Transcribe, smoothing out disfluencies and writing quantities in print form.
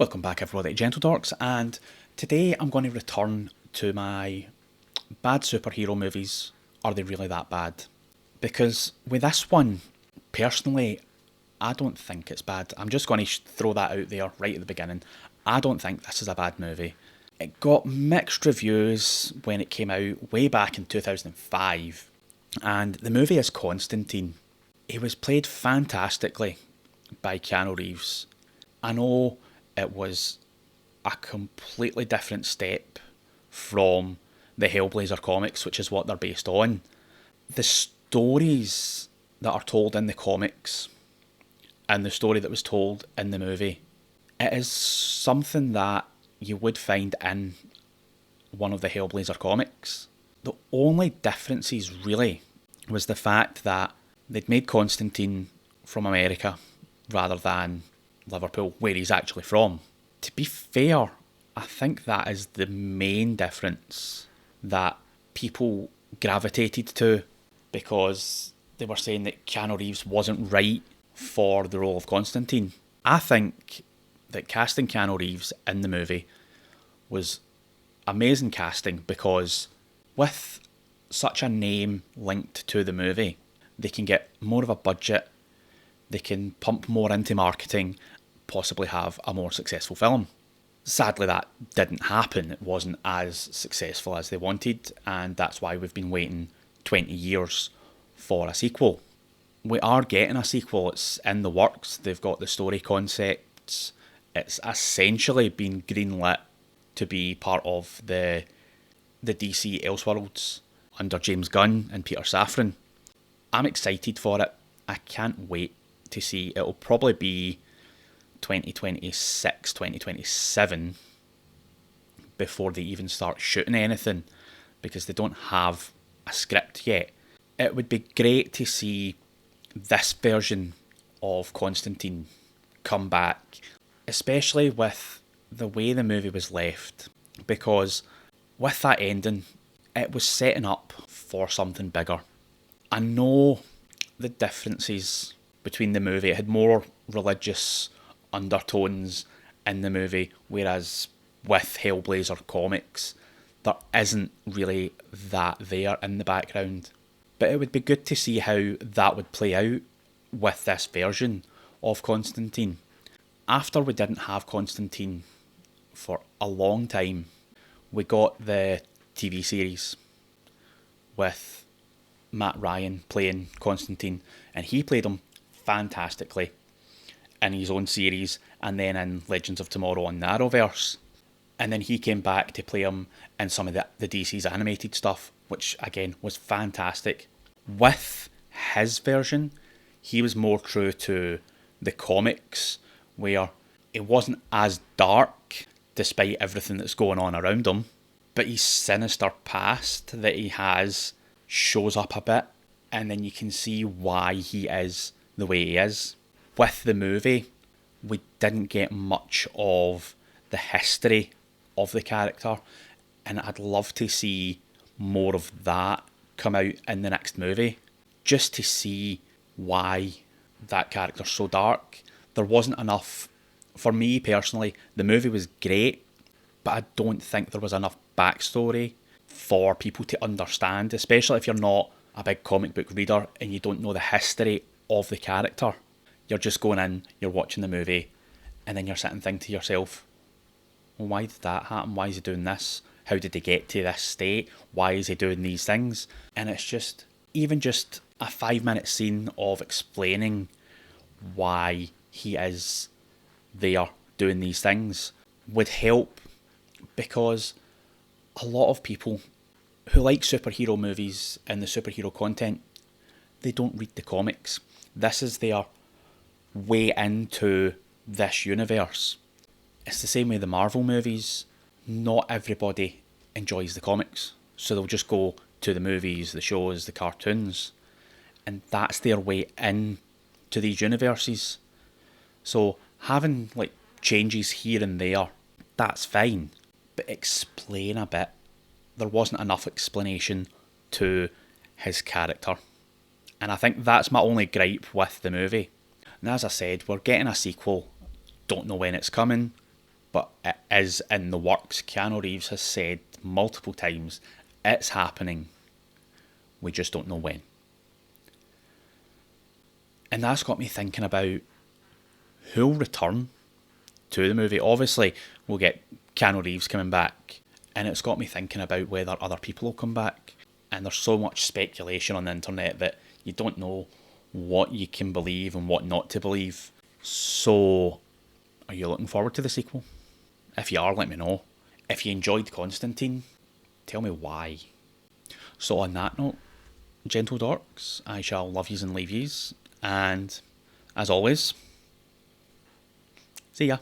Welcome back everybody to Gentle Dorks, and today I'm going to return to my bad superhero movies. Are they really that bad? Because with this one, personally, I don't think it's bad. I'm just going to throw that out there right at the beginning. I don't think this is a bad movie. It got mixed reviews when it came out way back in 2005, and the movie is Constantine. He was played fantastically by Keanu Reeves. I know it was a completely different step from the Hellblazer comics, which is what they're based on. The stories that are told in the comics and the story that was told in the movie, it is something that you would find in one of the Hellblazer comics. The only differences really was the fact that they'd made Constantine from America rather than Liverpool, where he's actually from. To be fair, I think that is the main difference that people gravitated to, because they were saying that Keanu Reeves wasn't right for the role of Constantine. I think that casting Keanu Reeves in the movie was amazing casting, because with such a name linked to the movie, they can get more of a budget, they can pump more into marketing, possibly have a more successful film. Sadly, that didn't happen. It wasn't as successful as they wanted, and that's why we've been waiting 20 years for a sequel. We are getting a sequel, it's in the works, they've got the story concepts, it's essentially been greenlit to be part of the DC Elseworlds under James Gunn and Peter Safran. I'm excited for it. I can't wait to see. It'll probably be 2026, 2027 before they even start shooting anything, because they don't have a script yet. It would be great to see this version of Constantine come back, especially with the way the movie was left, because with that ending, it was setting up for something bigger. I know the differences between the movie. It had more religious undertones in the movie, whereas with Hellblazer comics, there isn't really that there in the background. But it would be good to see how that would play out with this version of Constantine. After we didn't have Constantine for a long time, we got the TV series with Matt Ryan playing Constantine, and he played him fantastically in his own series and then in Legends of Tomorrow on the Arrowverse. And then he came back to play him in some of the DC's animated stuff, which again was fantastic. With his version, he was more true to the comics, where it wasn't as dark despite everything that's going on around him, but his sinister past that he has shows up a bit, and then you can see why he is the way he is. With the movie, we didn't get much of the history of the character, and I'd love to see more of that come out in the next movie, just to see why that character's so dark. There wasn't enough, for me personally. The movie was great, but I don't think there was enough backstory for people to understand, especially if you're not a big comic book reader and you don't know the history of the character. You're just going in, you're watching the movie, and then you're sitting thinking to yourself, well, why did that happen? Why is he doing this? How did he get to this state? Why is he doing these things? And it's just, even just a 5-minute scene of explaining why he is there doing these things would help, because a lot of people who like superhero movies and the superhero content, they don't read the comics. This is their way into this universe. It's the same way the Marvel movies. Not everybody enjoys the comics, so they'll just go to the movies, the shows, the cartoons, and that's their way in to these universes. So having like changes here and there, that's fine, but explain a bit. There wasn't enough explanation to his character, and I think that's my only gripe with the movie. And as I said, we're getting a sequel, don't know when it's coming, but it is in the works. Keanu Reeves has said multiple times it's happening. We just don't know when. And that's got me thinking about who'll return to the movie. Obviously, we'll get Keanu Reeves coming back, and it's got me thinking about whether other people will come back. And there's so much speculation on the internet that you don't know what you can believe and what not to believe. So, are you looking forward to the sequel? If you are, let me know. If you enjoyed Constantine, tell me why. So on that note, gentle dorks, I shall love yous and leave yous. And, as always, see ya.